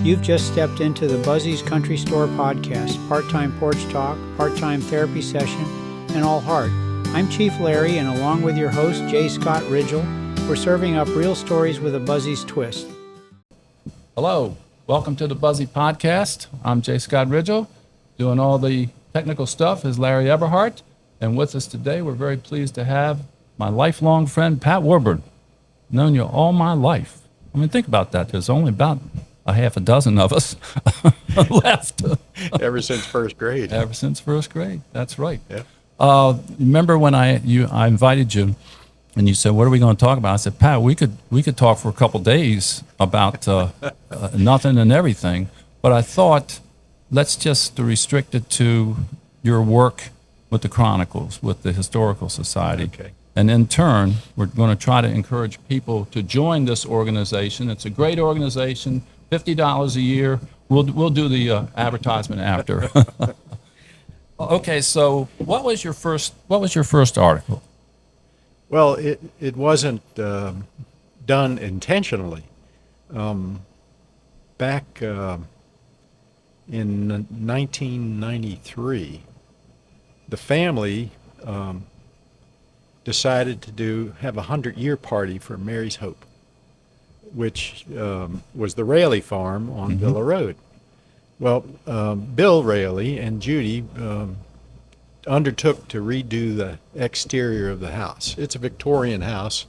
You've just stepped into the Buzzy's Country Store podcast, part-time porch talk, part-time therapy session, and all heart. I'm Chief Larry, and along with your host, J. Scott Ridgell, we're serving up real stories with a Buzzy's twist. Hello, welcome to the Buzzy podcast. I'm J. Scott Ridgell. Doing all the technical stuff is Larry Eberhardt. And with us today, we're very pleased to have my lifelong friend, Pat Woodburn. Known you all my life. I mean, think about that. There's only about a half a dozen of us left. Ever since first grade. Ever since first grade. That's right. Yeah. Remember when I invited you and you said, what are we going to talk about? I said, Pat, we could talk for a couple days about nothing and everything. But I thought, let's just restrict it to your work with the Chronicles, with the Historical Society. Okay. And in turn, we're going to try to encourage people to join this organization. It's a great organization, $50 a year. We'll do the advertisement after. Okay, so what was your first article? Well, it wasn't done intentionally. Back in 1993, the family decided to have a 100-year party for Mary's Hope, which was the Raley farm on Villa Road. Well, Bill Raley and Judy undertook to redo the exterior of the house. It's a Victorian house,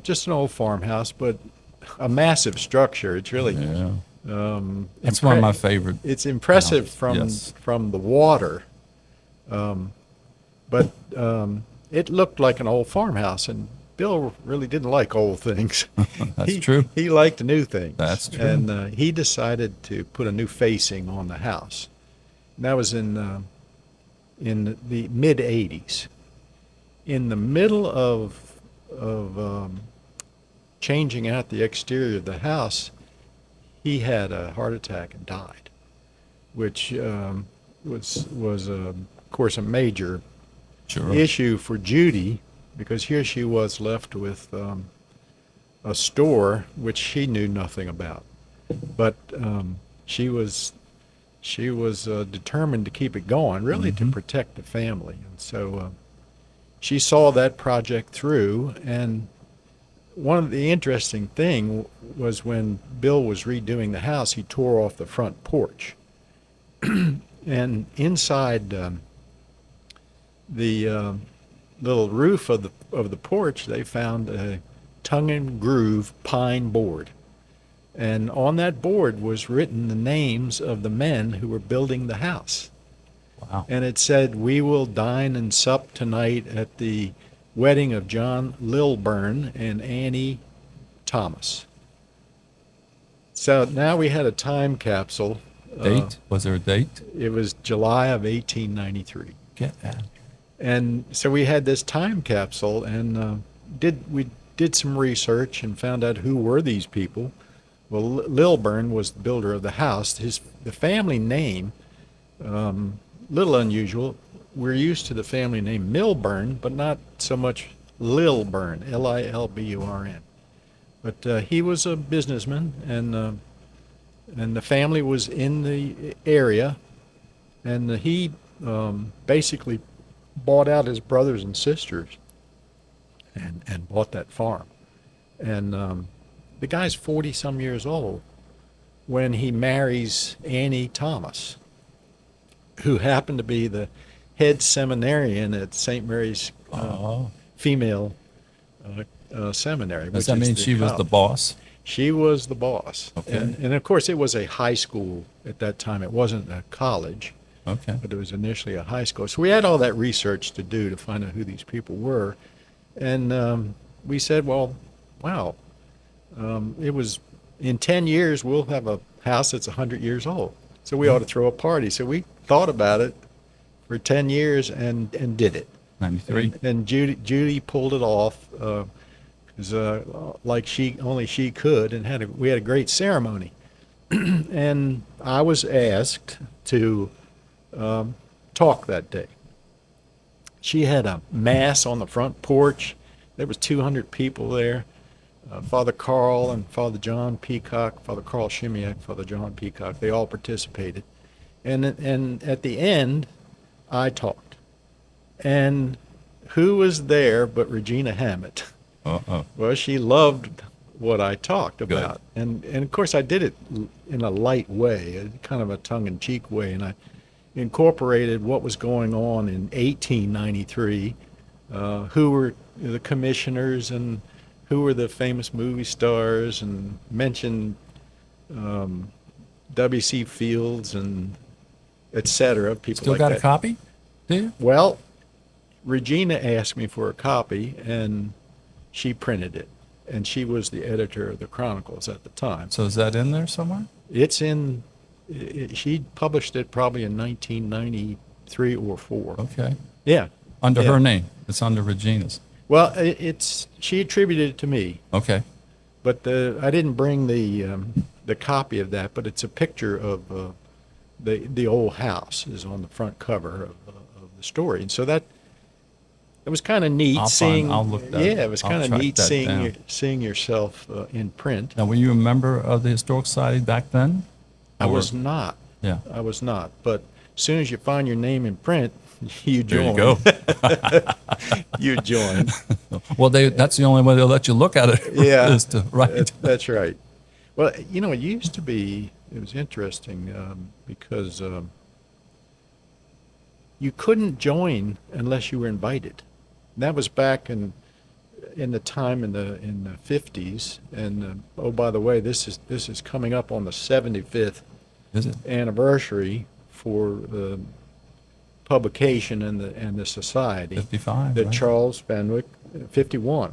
just an old farmhouse, but a massive structure. It's really It's one of my favorite. It's impressive houses. from the water, but it looked like an old farmhouse, and Bill really didn't like old things. That's true. He liked new things. That's true. And he decided to put a new facing on the house. And that was in the mid '80s. In the middle of changing out the exterior of the house, he had a heart attack and died, which was of course a major issue for Judy, because here she was left with a store which she knew nothing about, but she was determined to keep it going, really to protect the family, and so she saw that project through. And one of the interesting thing was when Bill was redoing the house, he tore off the front porch, and inside the little roof of the porch, they found a tongue and groove pine board, and on that board was written the names of the men who were building the house. Wow. And it said, "We will dine and sup tonight at the wedding of John Lilburn and Annie Thomas." So now we had a time capsule. Date? Was there a date? It was July of 1893. Get that. And so we had this time capsule, and we did some research and found out who were these people. Well, Lilburn was the builder of the house. The family name, little unusual. We're used to the family name Milburn, but not so much Lilburn, Lilburn. But he was a businessman, and the family was in the area, and he basically bought out his brothers and sisters and bought that farm. And the guy's 40-some years old when he marries Annie Thomas, who happened to be the head seminarian at St. Mary's female seminary. Does that mean she was the boss? She was the boss. Okay. And of course, it was a high school at that time. It wasn't a college. Okay. But it was initially a high school. So we had all that research to do to find out who these people were. And we said, well, wow, it was in 10 years, we'll have a house that's 100 years old. So we ought to throw a party. So we thought about it for 10 years and did it. 93. And Judy pulled it off, like only she could, and we had a great ceremony. And I was asked to talk that day. She had a mass on the front porch. There was 200 people there. Father Carl and Father John Peacock, Father Carl Shimiak, Father John Peacock, they all participated. And at the end, I talked. And who was there but Regina Hammett? Uh-oh. Well, she loved what I talked Good. about. And of course, I did it in a light way, kind of a tongue-in-cheek way. And I incorporated what was going on in 1893, who were the commissioners and who were the famous movie stars, and mentioned W.C. Fields and et cetera, people Still like got that. a copy? Do you? Well, Regina asked me for a copy, and she printed it. And she was the editor of the Chronicles at the time. So is that in there somewhere? It's in, she published it probably in 1993 or 4. Okay. Yeah. Under Yeah. her name. It's under Regina's. Well, she attributed it to me, Okay. but I didn't bring the copy of that, but it's a picture of the old house is on the front cover of the story. And so that, it was kind of neat I'll look that. Yeah, it was I'll kind of track neat that down. seeing yourself in print. Now, were you a member of the Historical Society back then? I Or- was not. Yeah. I was not. But as soon as you find your name in print, you There join. you go. You join. Well, that's the only way they'll let you look at it. Yeah. Is to write. That's right. Well, it used to be, it was interesting because you couldn't join unless you were invited. And that was back in the time in the 50s. And oh, by the way, this is coming up on the 75th Is it? anniversary for the publication and the society. 55, That right? Charles Fenwick, 51.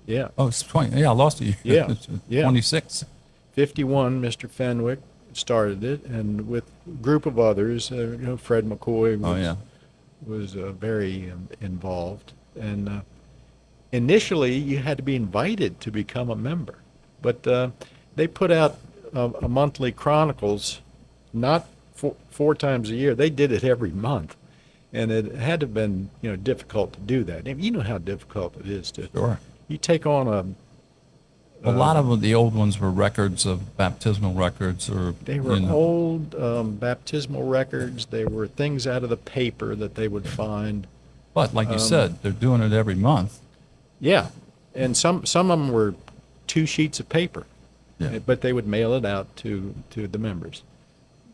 Yeah. Oh, it's 20. Yeah, I lost you. Yeah, It's yeah. 26. 51, Mr. Fenwick started it, and with a group of others, Fred McCoy was, Oh, yeah. was very involved. And initially, you had to be invited to become a member. But they put out a monthly Chronicles, not four times a year. They did it every month. And it had to have been, difficult to do that. And you know how difficult it is to. Sure. You take on A lot of the old ones were records of baptismal records, or They were you know. old baptismal records. They were things out of the paper that they would find. But like you said, they're doing it every month. Yeah, and some of them were 2 sheets of paper, Yeah. but they would mail it out to the members.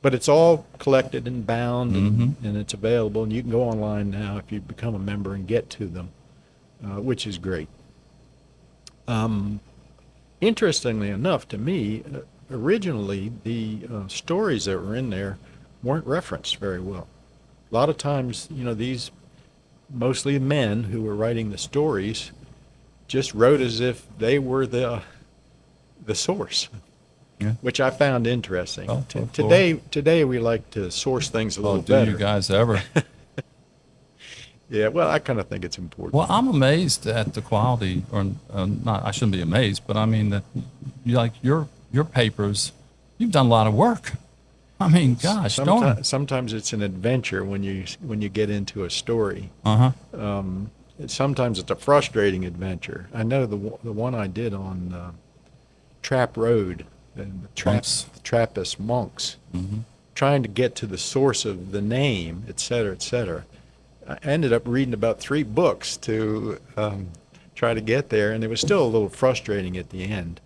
But it's all collected and bound, and it's available, and you can go online now if you become a member and get to them, which is great. Interestingly enough, to me, originally the stories that were in there weren't referenced very well. A lot of times, these mostly men who were writing the stories just wrote as if they were the source, Yeah. which I found interesting. Oh, Today we like to source things a Oh, little do better. you guys ever? Yeah, well, I kind of think it's important. Well, I'm amazed at the quality, or not. I shouldn't be amazed, but I mean that, your papers, you've done a lot of work. I mean, gosh, don't. Sometimes it's an adventure when you get into a story. Uh huh. Sometimes it's a frustrating adventure. I know the one I did on Trap Road and the Monks. Trappist monks, trying to get to the source of the name, et cetera, et cetera. I ended up reading about 3 books to try to get there, and it was still a little frustrating at the end.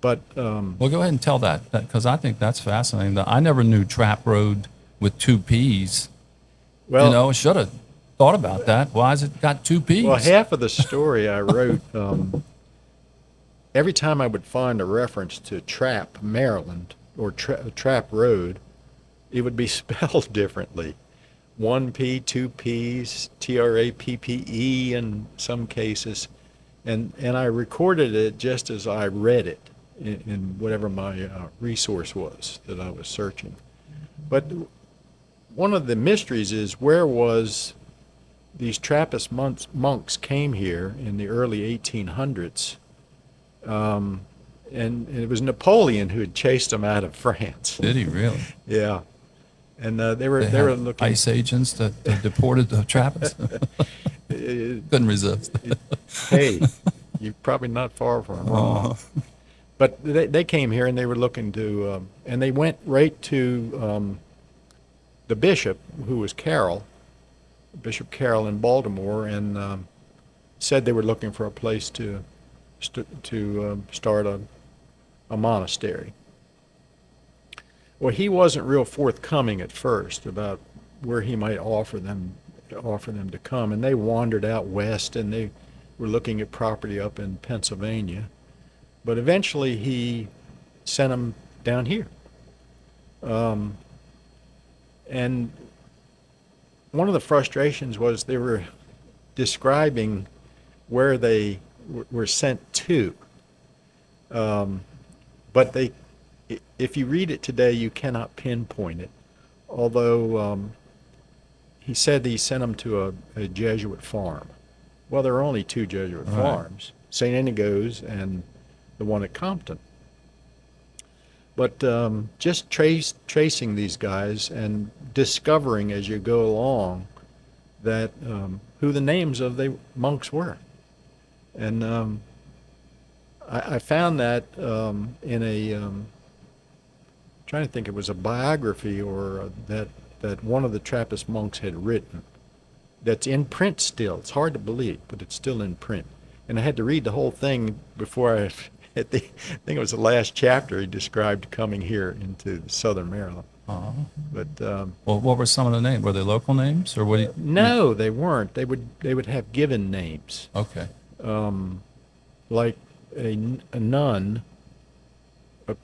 But Well, go ahead and tell that, because I think that's fascinating. I never knew Trap Road with 2 P's. well, Should have thought about that. Why has it got 2 P's? well, half of the story I wrote. Every time I would find a reference to Trap, Maryland, or Trap Road, it would be spelled differently. 1 P, 2 P's, TRAPPE in some cases, and I recorded it just as I read it in whatever my resource was that I was searching. But one of the mysteries is, where was these Trappist monks came here in the early 1800s, and it was Napoleon who had chased them out of France. Did he really? Yeah. And they were They had looking. ICE agents that deported the Trappists. Couldn't resist. Hey, you're probably not far from wrong. But they came here and they were looking to, and they went right to the bishop, who was Bishop Carroll in Baltimore, and said they were looking for a place to start a monastery. Well, he wasn't real forthcoming at first about where he might offer them to come, and they wandered out west, and they were looking at property up in Pennsylvania. But eventually he sent them down here. And one of the frustrations was they were describing where they were sent to. But if you read it today, you cannot pinpoint it. Although he said he sent them to a Jesuit farm. Well, there are only two Jesuit farms, St. Inigo's and the one at Compton. But just tracing these guys and discovering as you go along that who the names of the monks were. And I found that in a, trying to think, it was a biography or that one of the Trappist monks had written. That's in print still. It's hard to believe, but it's still in print. And I had to read the whole thing before I think it was the last chapter. He described coming here into southern Maryland. But well, what were some of the names? Were they local names, or what? No, they weren't. They would have given names. Okay. Like a nun,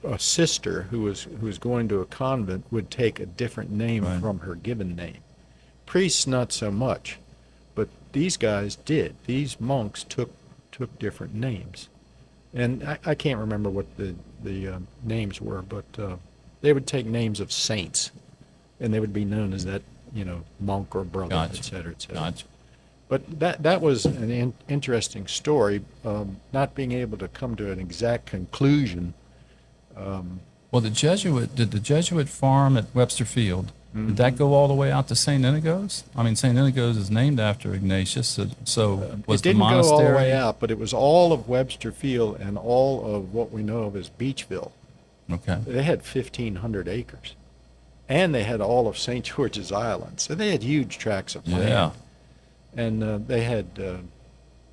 a sister who was going to a convent would take a different name from her given name. Priests not so much, but these guys did. These monks took different names, and I can't remember what the names were, but they would take names of saints, and they would be known as that, monk or brother, Gotcha. et cetera, et cetera. Gotcha. But that was an interesting story, not being able to come to an exact conclusion. Well, did the Jesuit farm at Webster Field, did that go all the way out to St. Inigo's? I mean, St. Inigo's is named after Ignatius, so was it the didn't monastery? go all the way out, but it was all of Webster Field and all of what we know of as Beachville. Okay. They had 1,500 acres, and they had all of St. George's Island, so they had huge tracts of land. Yeah. And they had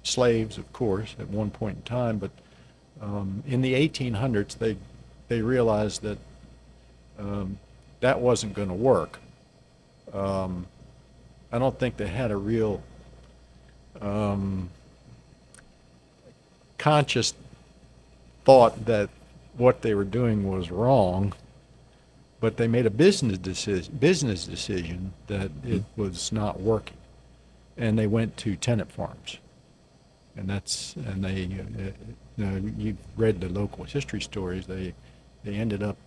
slaves, of course, at one point in time, but in the 1800s, they realized that that wasn't going to work. I don't think they had a real conscious thought that what they were doing was wrong, but they made a business decision that it was not working, and they went to tenant farms, and they you've read the local history stories. They ended up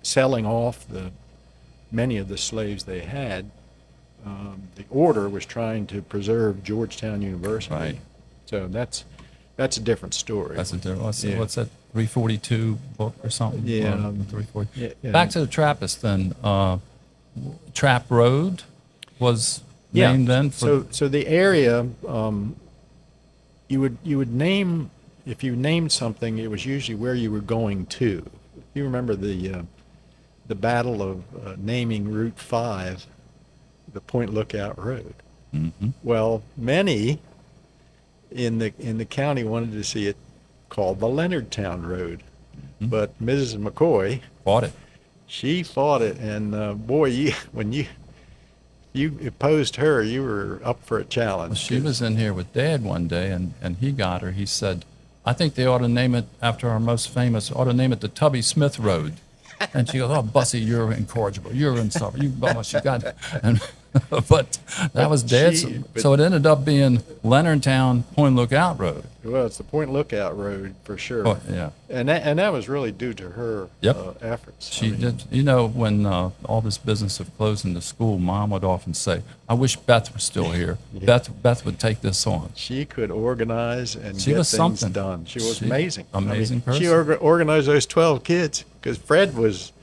selling off many of the slaves they had. The order was trying to preserve Georgetown University. Right. So that's a different story. That's a different. What's that? 342 book or something? Yeah. 340. Yeah. Back to the Trappist then. Trap Road was named then. So the area, you would name, if you named something, it was usually where you were going to. You remember the battle of naming Route 5, the Point Lookout Road. Mm-hmm. Well, many in the county wanted to see it called the Leonardtown Road, but Mrs. McCoy Bought it. she fought it, and boy, when you opposed her, you were up for a challenge. Well, she was in here with Dad one day, and he got her. He said, I think they ought to name it after our most famous, ought to name it the Tubby Smith Road. And she goes, oh, Buzzy, you're incorrigible. You're insufferable. You got it. And, but that was Dad's. So it ended up being Leonardtown Point Lookout Road. Well, it's the Point Lookout Road for sure. Oh, yeah. And that was really due to her efforts. She did. When all this business of closing the school, Mom would often say, I wish Beth was still here. Yeah. Beth would take this on. She could organize and She get was things something. done. She was amazing. Amazing person. She organized those 12 kids because Fred was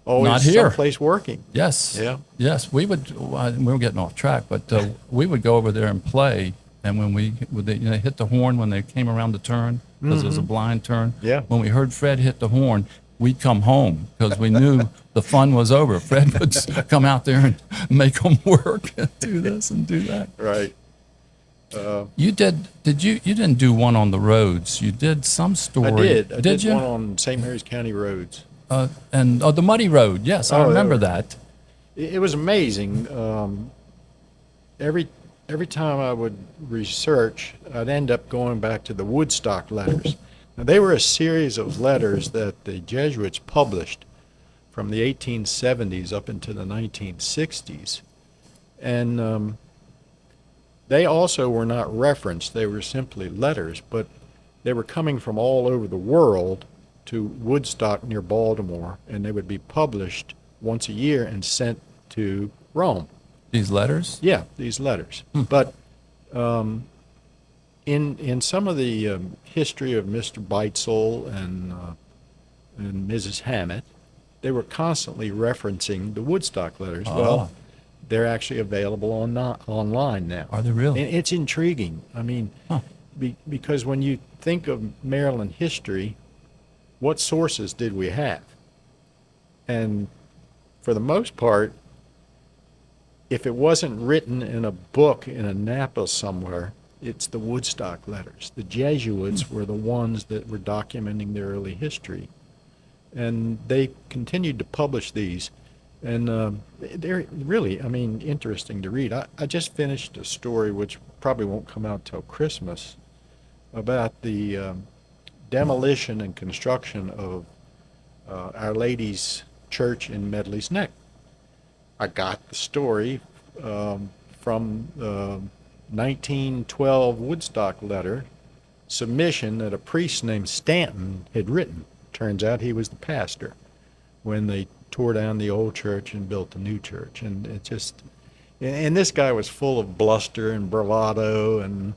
always Not here. someplace working. Yes. Yeah. Yes. We were getting off track, but we would go over there and play. And when they hit the horn when they came around the turn, because it was a blind turn. Yeah. When we heard Fred hit the horn, we'd come home because we knew the fun was over. Fred would come out there and make them work and do this and do that. Right. You didn't do one on the roads. You did some story. I did. I did you? one on St. Mary's County roads. And the Muddy Road. Yes, I remember that. It was amazing. Every time I would research, I'd end up going back to the Woodstock letters. Now, they were a series of letters that the Jesuits published from the 1870s up into the 1960s. And they also were not referenced. They were simply letters, but they were coming from all over the world to Woodstock near Baltimore, and they would be published once a year and sent to Rome. These letters? Yeah, these letters. But in some of the history of Mr. Beitzel and Mrs. Hammett, they were constantly referencing the Woodstock letters. Well, they're actually available online now. Are they really? And it's intriguing. I mean, because when you think of Maryland history, what sources did we have? And for the most part, if it wasn't written in a book in Annapolis somewhere, it's the Woodstock letters. The Jesuits were the ones that were documenting their early history. And they continued to publish these. And they're really, I mean, interesting to read. I just finished a story, which probably won't come out till Christmas, about the demolition and construction of Our Lady's Church in Medley's Neck. I got the story from the 1912 Woodstock letter submission that a priest named Stanton had written. Turns out he was the pastor when they tore down the old church and built the new church. And it just, and this guy was full of bluster and bravado, and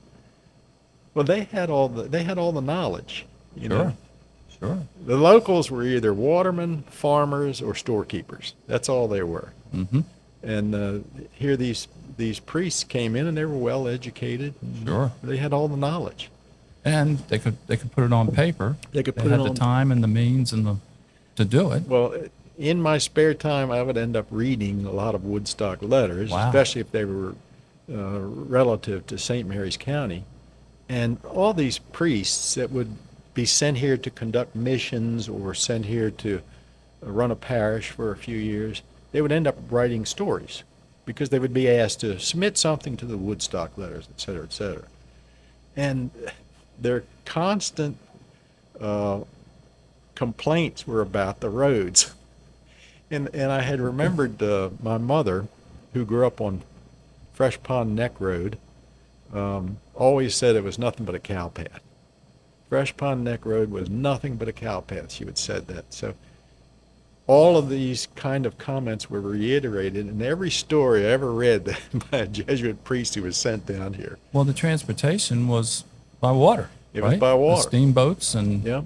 well, they had all the knowledge, you know. Sure. The locals were either watermen, farmers, or storekeepers. That's all they were. Mm-hmm. And here these priests came in, and they were well educated. Sure. They had all the knowledge. And they could put it on paper. They could put had it the on time and the means and to do it. Well, in my spare time, I would end up reading a lot of Woodstock letters, especially if they were relative to St. Mary's County. And all these priests that would be sent here to conduct missions or sent here to run a parish for a few years, they would end up writing stories because they would be asked to submit something to the Woodstock letters, et cetera, et cetera. And their constant complaints were about the roads. And I had remembered my mother, who grew up on Fresh Pond Neck Road, always said it was nothing but a cow path. Fresh Pond Neck Road was nothing but a cow path. She would said that. So all of these kind of comments were reiterated in every story I ever read by a Jesuit priest who was sent down here. Well, the transportation was by water. It right? was by water. The steamboats and Yeah.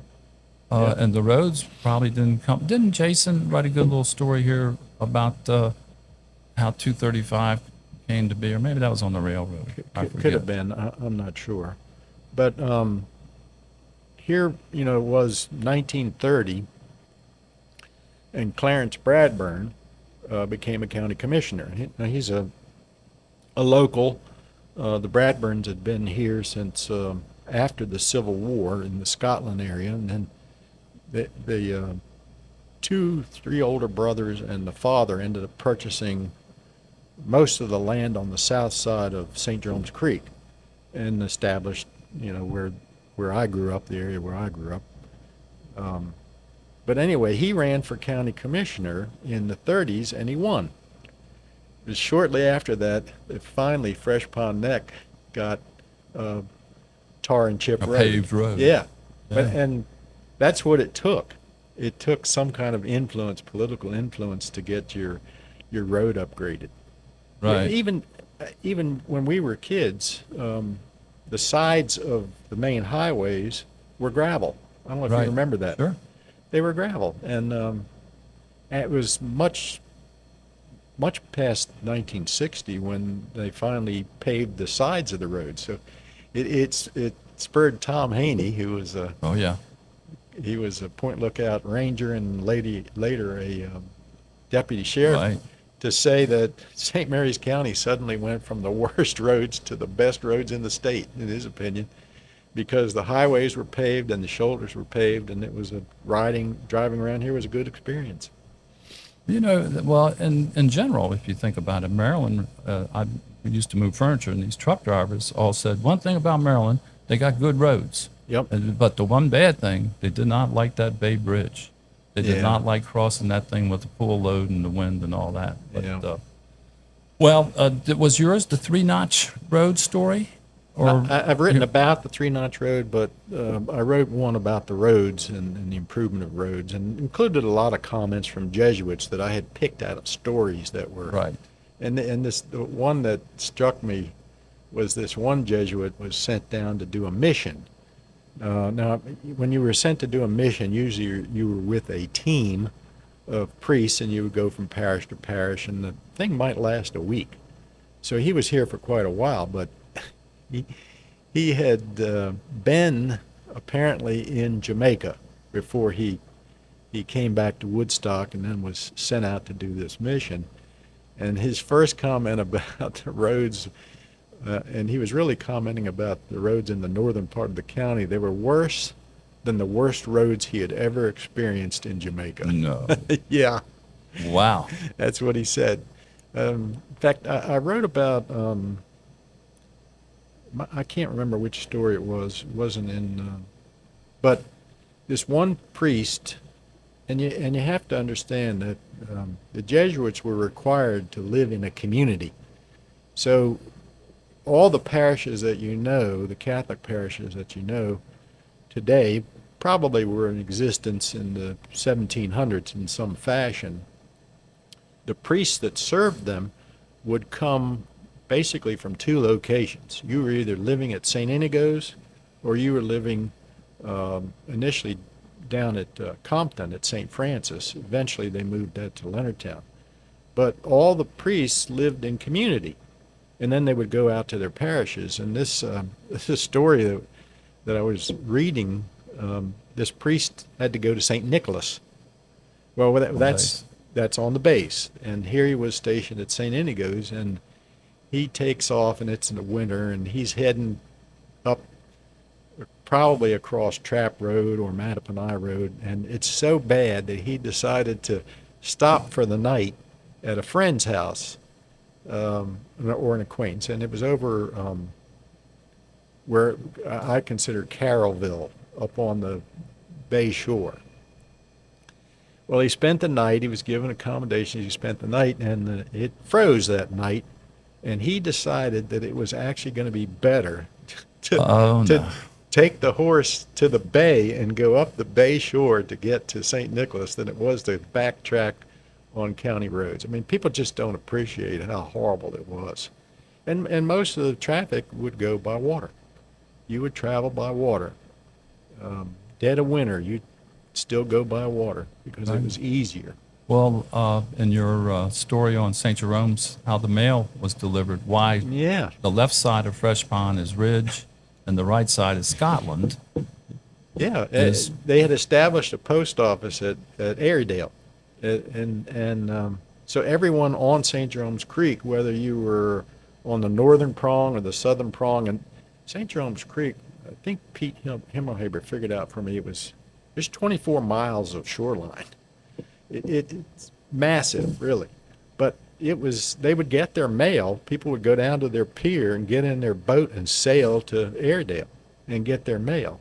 and the roads probably didn't come. Didn't Jason write a good little story here about how 235 came to be, or maybe that was on the railroad? I forget. Could have been. I'm not sure. But here, you know, it was 1930, and Clarence Bradburn became a county commissioner. Now, he's a local. The Bradburns had been here since after the Civil War in the Scotland area, and then the 3 older brothers and the father ended up purchasing most of the land on the south side of St. Jerome's Creek and established, you know, where I grew up, the area where I grew up. But anyway, he ran for county commissioner in the 30s, and he won. It was shortly after that finally Fresh Pond Neck got tar and chip road. Paved road. Yeah. And that's what it took. It took some kind of influence, political influence, to get your road upgraded. Right. Even when we were kids, the sides of the main highways were gravel. I don't know if you remember that. Sure. They were gravel, and it was much past 1960 when they finally paved the sides of the road. So it spurred Tom Haney, who was a Oh, yeah. he was a Point Lookout ranger and later a deputy sheriff, Right. to say that St. Mary's County suddenly went from the worst roads to the best roads in the state, in his opinion, because the highways were paved and the shoulders were paved, and it was driving around here was a good experience. You know, well, in general, if you think about it, Maryland, we used to move furniture, and these truck drivers all said one thing about Maryland: they got good roads. Yep. But the one bad thing, they did not like that Bay Bridge. They did Yeah. not like crossing that thing with the full load and the wind and all that. But, Yeah. was yours the three-notch road story? Or I've written about the three-notch road, but I wrote one about the roads and the improvement of roads, and included a lot of comments from Jesuits that I had picked out of stories that were right? And the one that struck me was this one Jesuit was sent down to do a mission. Now, when you were sent to do a mission, usually you were with a team of priests, and you would go from parish to parish, and the thing might last a week. So he was here for quite a while, but he had been apparently in Jamaica before he came back to Woodstock, and then was sent out to do this mission. And his first comment about the roads, and he was really commenting about the roads in the northern part of the county, they were worse than the worst roads he had ever experienced in Jamaica. No. Yeah, Wow. that's what he said. In fact, I wrote about, I can't remember which story it was. It wasn't in, but this one priest, and you have to understand that the Jesuits were required to live in a community. So all the parishes that you know, the Catholic parishes that you know today, probably were in existence in the 1700s in some fashion. The priests that served them would come basically from two locations. You were either living at St. Inigo's, or you were living initially down at Compton at St. Francis. Eventually they moved that to Leonardtown. But all the priests lived in community, and then they would go out to their parishes. And this is a story that I was reading. This priest had to go to St. Nicholas. Well, that's on the base, and here he was stationed at St. Inigo's, and he takes off, and it's in the winter, and he's heading up probably across Trap Road or Mattaponi Road, and it's so bad that he decided to stop for the night at a friend's house, or an acquaintance, and it was over where I consider Carrollville, up on the Bay Shore. Well, he spent the night. He was given accommodations. He spent the night, and it froze that night, and he decided that it was actually going to be better to take the horse to the bay and go up the Bay Shore to get to St. Nicholas than it was to backtrack on county roads. I mean, people just don't appreciate how horrible it was. And most of the traffic would go by water. You would travel by water. Dead of winter, you'd still go by water because it was easier. Well, in your story on St. Jerome's, how the mail was delivered, why Yeah. the left side of Fresh Pond is Ridge and the right side is Scotland. Yeah, Yes. they had established a post office at Airedale, and so everyone on St. Jerome's Creek, whether you were on the northern prong or the southern prong, and St. Jerome's Creek, I think Pete Himmelhaber figured out for me there's 24 miles of shoreline. It's massive, really, but they would get their mail. People would go down to their pier and get in their boat and sail to Airedale and get their mail.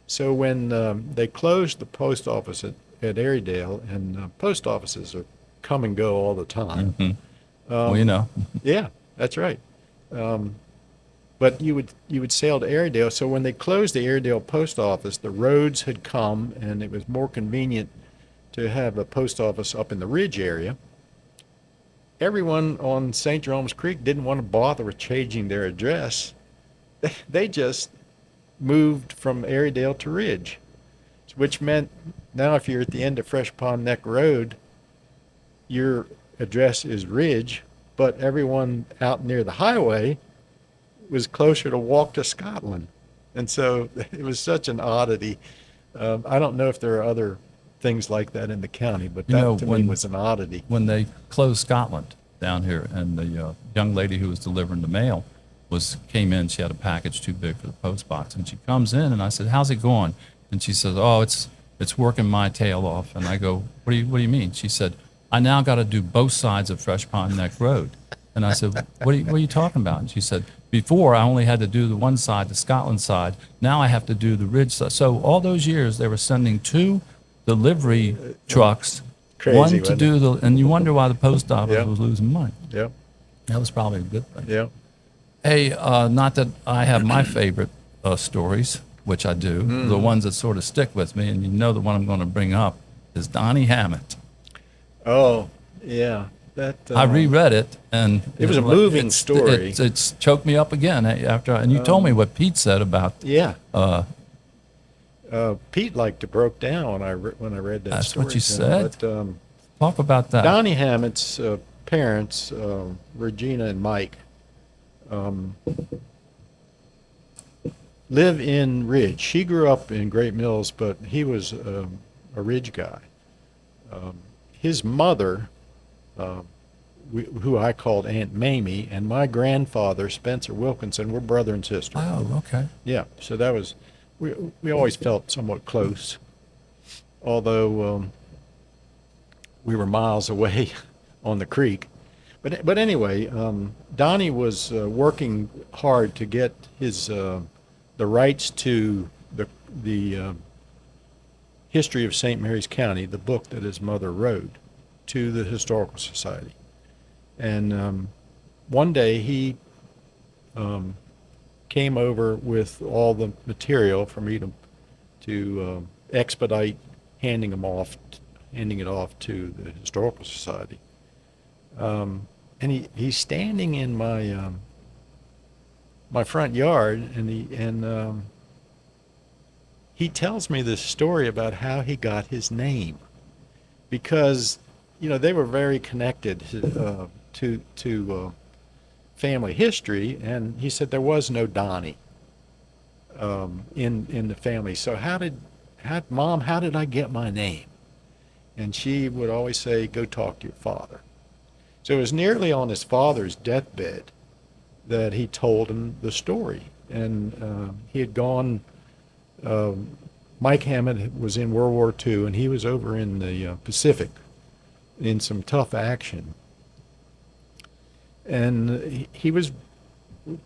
So when they closed the post office at Airedale, and post offices are come and go all the time. Mm-hmm. Well, you know. Yeah, that's right. But you would sail to Airedale. So when they closed the Airedale post office, the roads had come, and it was more convenient to have a post office up in the Ridge area. Everyone on St. Jerome's Creek didn't want to bother with changing their address. They just moved from Airedale to Ridge, which meant now if you're at the end of Fresh Pond Neck Road, your address is Ridge, but everyone out near the highway was closer to walk to Scotland. And so it was such an oddity. I don't know if there are other things like that in the county, but You know, that to me was an oddity. when they closed Scotland down here, and the young lady who was delivering the mail came in. She had a package too big for the post box, and she comes in, and I said, "How's it going?" And she says, "Oh, it's working my tail off." And I go, "What do you mean?" She said, "I now got to do both sides of Fresh Pond Neck Road." And I said, what are you talking about?" And she said, "Before I only had to do the one side, the Scotland side. Now I have to do the Ridge side." So all those years they were sending 2 delivery trucks, Crazy, one to wasn't do the, and you wonder why the post office Yeah. was losing money. Yep, That was probably a good thing. yep. Hey, not that I have my favorite stories, which I do, the ones that sort of stick with me, and you know the one I'm going to bring up is Donnie Hammett. Oh, yeah. That I reread it, and It was a moving it's- story. It's choked me up again after. And you told me what Pete said about. Yeah. Uh, Pete liked to broke down when I read that That's story. what you to him. said. But Talk about that. Donnie Hammett's parents, Regina and Mike, live in Ridge. She grew up in Great Mills, but he was a Ridge guy. His mother, who I called Aunt Mamie, and my grandfather, Spencer Wilkinson, were brother and sister. Oh, okay. Yeah, so that was, we always felt somewhat close, although we were miles away on the creek. But anyway, Donnie was working hard to get his the rights to the history of St. Mary's County, the book that his mother wrote, to the Historical Society. And one day he came over with all the material for me to expedite handing it off to the Historical Society. And he's standing in my my front yard, and he tells me this story about how he got his name, because they were very connected to family history, and he said there was no Donnie in the family. So Mom, how did I get my name? And she would always say, "Go talk to your father." So it was nearly on his father's deathbed that he told him the story. And he had gone, Mike Hammett was in World War II, and he was over in the Pacific in some tough action. And he was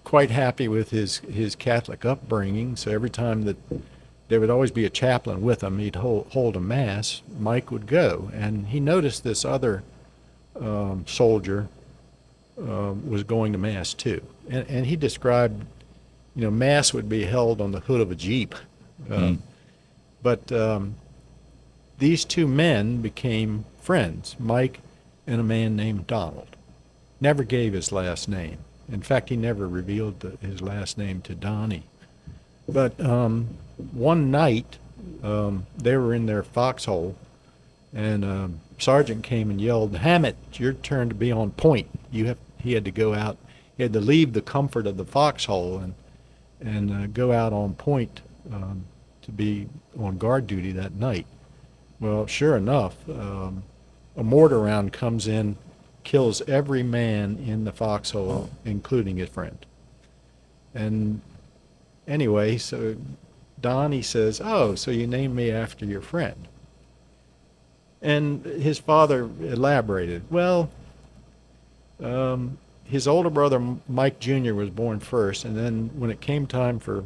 quite happy with his Catholic upbringing, so every time that there would always be a chaplain with him, he'd hold a mass, Mike would go. And he noticed this other soldier was going to mass too. And he described, mass would be held on the hood of a Jeep. But these 2 men became friends, Mike and a man named Donald. Never gave his last name. In fact, he never revealed his last name to Donnie. But one night, they were in their foxhole, and sergeant came and yelled, "Hammett, it's your turn to be on point." He had to go out. He had to leave the comfort of the foxhole and go out on point to be on guard duty that night. Well, sure enough, a mortar round comes in, kills every man in the foxhole, including his friend. And anyway, so Donnie says, "Oh, so you named me after your friend." And his father elaborated, "Well, his older brother, Mike Jr., was born first, and then when it came time for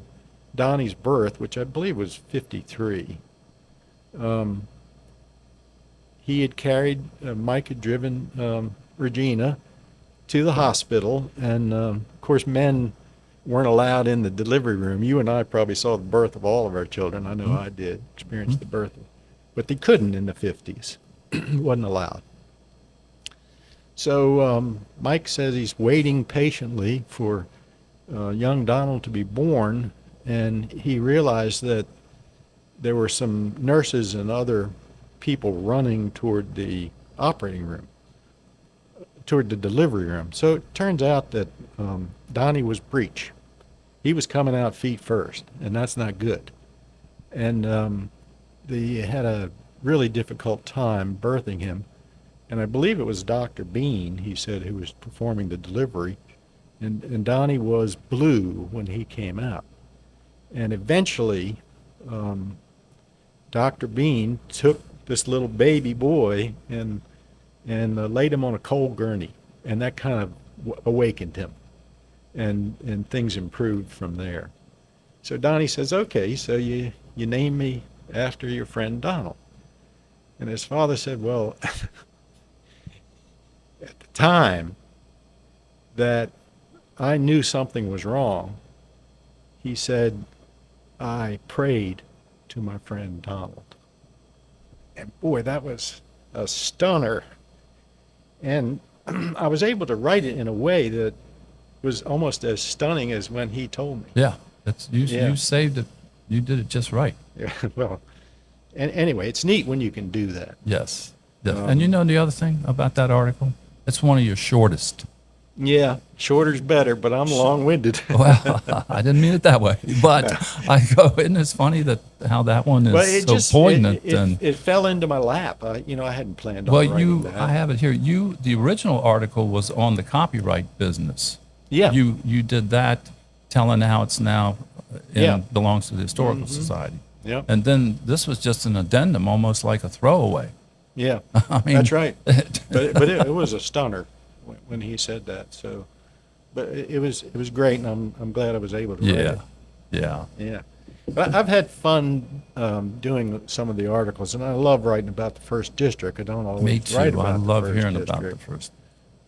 Donnie's birth, which I believe was 53, he had carried, Mike had driven Regina to the hospital, and of course men weren't allowed in the delivery room. You and I probably saw the birth of all of our children. I know I did, experienced the birth, but they couldn't in the 50s. Wasn't allowed. So Mike says he's waiting patiently for young Donald to be born, and he realized that there were some nurses and other people running toward the operating room. toward the delivery room. So it turns out that Donnie was breech. He was coming out feet first, and that's not good. And they had a really difficult time birthing him. And I believe it was Dr. Bean, he said, who was performing the delivery. And Donnie was blue when he came out. And eventually, Dr. Bean took this little baby boy and laid him on a coal gurney. And that kind of awakened him. And things improved from there. So Donnie says, okay, so you name me after your friend Donald. And his father said, well, at the time that I knew something was wrong, he said, I prayed to my friend Donald. And boy, that was a stunner. And I was able to write it in a way that was almost as stunning as when he told me. Yeah, you Yeah. saved it. You did it just right. Yeah, well, and anyway, it's neat when you can do that. Yes. And you know the other thing about that article? It's one of your shortest. Yeah, shorter's better, but I'm long-winded. Well, I didn't mean it that way, but I go, isn't it funny that how that one is But it so just poignant? it fell into my lap. I hadn't planned on Well, writing that. I have it here. The original article was on the copyright business. Yeah. You did that, telling how it's now Yeah. belongs to the Historical Society. Yeah. And then this was just an addendum, almost like a throwaway. Yeah, I mean, that's right. But it was a stunner when he said that. So, but it was great, and I'm glad I was able to write it. Yeah. Yeah. But I've had fun doing some of the articles, and I love writing about the first district. I don't always Me too. write about I the love first hearing district. about the first.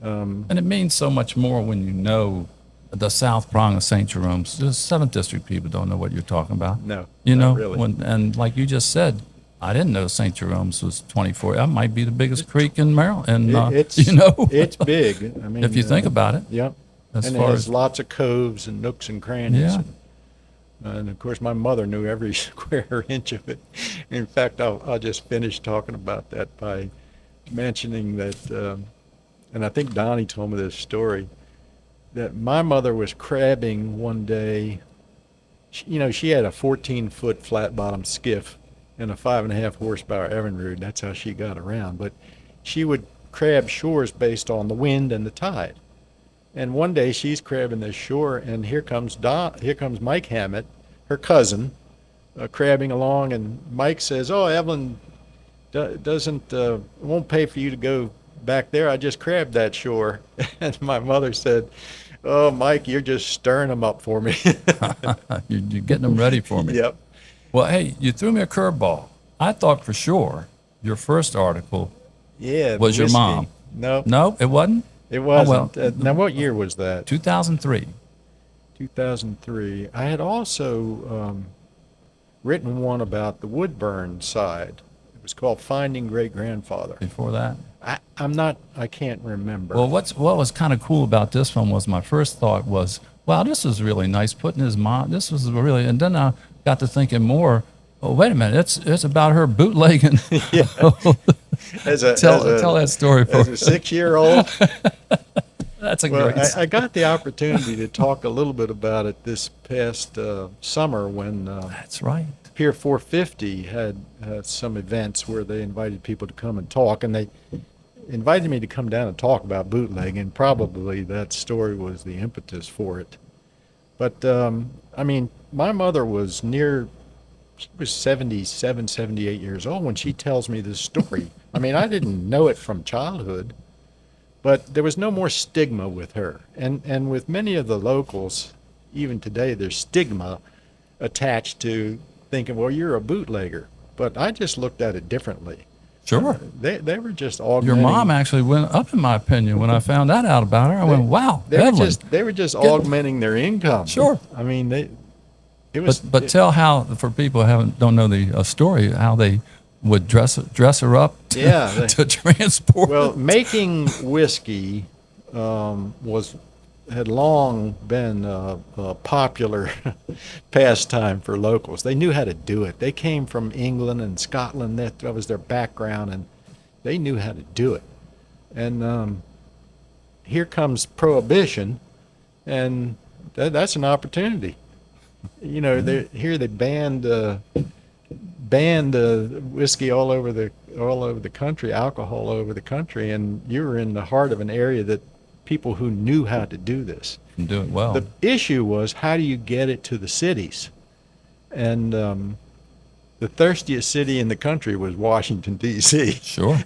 And it means so much more when you know the South Prong of St. Jerome's. The 7th District people don't know what you're talking about. No, You not know, really. and like you just said, I didn't know St. Jerome's was 24. That might be the biggest creek in Maryland. And, It's it's big. I mean, if you think about it. Yep. As And it far has as lots of coves and nooks and crannies. Yeah. And of course, my mother knew every square inch of it. In fact, I'll just finish talking about that by mentioning that, and I think Donnie told me this story, that my mother was crabbing one day. She had a 14-foot flat-bottom skiff and a 5.5 horsepower Evinrude. That's how she got around. But she would crab shores based on the wind and the tide. And one day she's crabbing this shore, and here comes Mike Hammett, her cousin, crabbing along, and Mike says, "Oh, Evelyn won't pay for you to go back there. I just crabbed that shore." And my mother said, "Oh, Mike, you're just stirring them up for me." you're getting them ready for me. Yep. Well, hey, you threw me a curveball. I thought for sure your first article Yeah. the was your whiskey. mom. No, No, it wasn't? it wasn't. well. Now, what year was that? 2003. 2003. I had also written one about the Woodburn side. It was called Finding Great Grandfather. Before that? I can't remember. Well, what was kind of cool about this one was my first thought was, wow, this is really nice. Putting his mom, this was really, and then I got to thinking more. Oh, wait a minute, it's about her bootlegging. Tell that story for as a us. 6-year-old. That's a Well, great. I got the opportunity to talk a little bit about it this past summer when That's right. Pier 450 had some events where they invited people to come and talk, and they invited me to come down and talk about bootlegging, and probably that story was the impetus for it. But, I mean, my mother was she was 77, 78 years old when she tells me this story. I mean, I didn't know it from childhood, but there was no more stigma with her. And with many of the locals, even today, there's stigma attached to thinking, well, you're a bootlegger. But I just looked at it differently. Sure. They were just Your augmenting. mom actually went up, in my opinion, when I found that out about her. I went, wow, Evelyn. They were just augmenting their income. Sure. I mean, it was. But tell how, for people who don't know the story, how they would dress her up to, to transport. Well, making whiskey had long been a popular pastime for locals. They knew how to do it. They came from England and Scotland. That was their background, and they knew how to do it. And here comes Prohibition, and that's an opportunity. You know, here they banned whiskey all over the country, alcohol all over the country, and you were in the heart of an area that people who knew how to do this. And do it well. The issue was, how do you get it to the cities? And the thirstiest city in the country was Washington, D.C. Sure.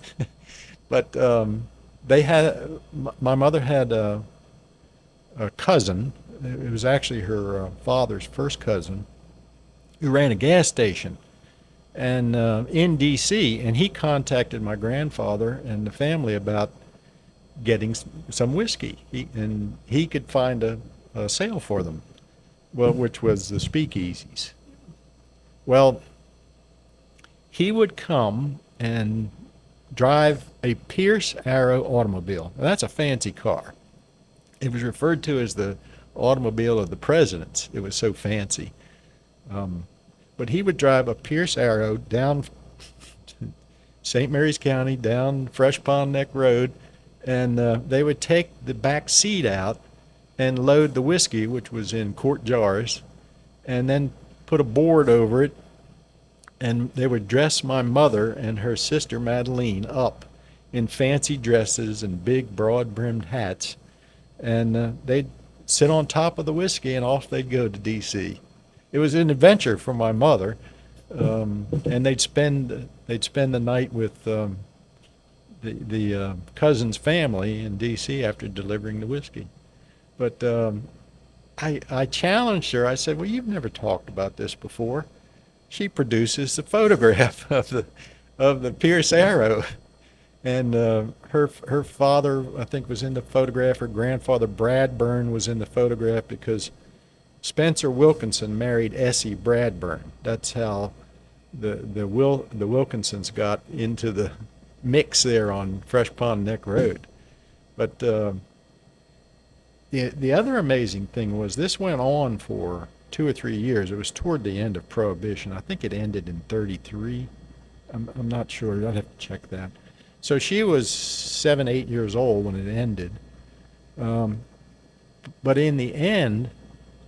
But my mother had a cousin. It was actually her father's first cousin, who ran a gas station, and in D.C. And he contacted my grandfather and the family about getting some whiskey. He could find a sale for them, well, which was the speakeasies. Well, he would come and drive a Pierce Arrow automobile. Now, that's a fancy car. It was referred to as the automobile of the presidents. It was so fancy. But he would drive a Pierce Arrow down St. Mary's County, down Fresh Pond Neck Road, and they would take the back seat out and load the whiskey, which was in quart jars, and then put a board over it, and they would dress my mother and her sister Madeline up in fancy dresses and big broad-brimmed hats, and they'd sit on top of the whiskey, and off they'd go to D.C. It was an adventure for my mother, and they'd spend the night with the cousin's family in D.C. after delivering the whiskey. But I challenged her. I said, "Well, you've never talked about this before." She produces the photograph of the Pierce Arrow, and her father, I think, was in the photograph. Her grandfather Bradburn was in the photograph, because Spencer Wilkinson married Essie Bradburn. That's how the Wilkinsons got into the mix there on Fresh Pond Neck Road. But the other amazing thing was, this went on for 2 or 3 years. It was toward the end of Prohibition. I think it ended in 33. I'm not sure. I'd have to check that. So she was 7, 8 years old when it ended. But in the end,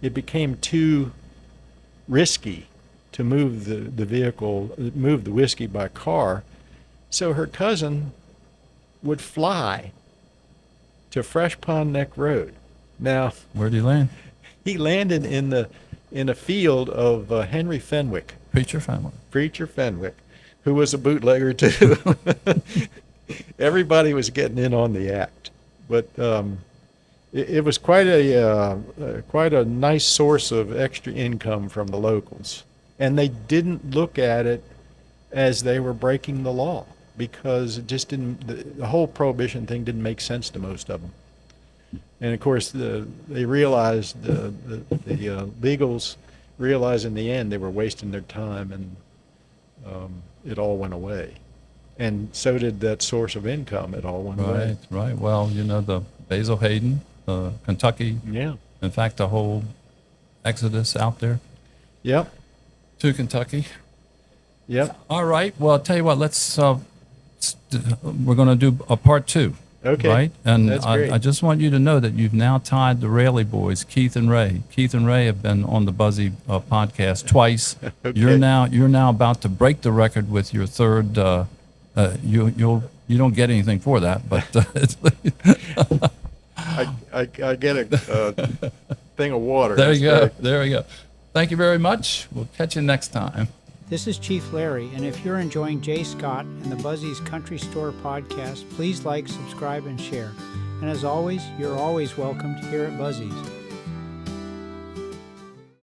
it became too risky to move the vehicle, move the whiskey by car. So her cousin would fly to Fresh Pond Neck Road. Now, Where'd he land? he landed in a field of Henry Fenwick. Preacher Fenwick, Who was a bootlegger too. Everybody was getting in on the act, but it was quite a nice source of extra income from the locals, and they didn't look at it as they were breaking the law, because it just didn't. The whole Prohibition thing didn't make sense to most of them. And of course, they realized, the legals realized in the end they were wasting their time, and it all went away. And so did that source of income. It all went away. Right. Well, the Basil Hayden, Kentucky. Yeah. In fact, the whole exodus out there. Yep. To Kentucky. Yep. All right. Well, I'll tell you what. We're going to do a part 2. Okay. Right? And That's great. I just want you to know that you've now tied the Raley boys, Keith and Ray. Keith and Ray have been on the Buzzy podcast twice. Okay. You're now about to break the record with your third. You don't get anything for that, but I get a thing of water. There you go. Great. There you go. Thank you very much. We'll catch you next time. This is Chief Larry, and if you're enjoying Jay Scott and the Buzzy's Country Store podcast, please like, subscribe, and share. And as always, you're always welcome here at Buzzy's.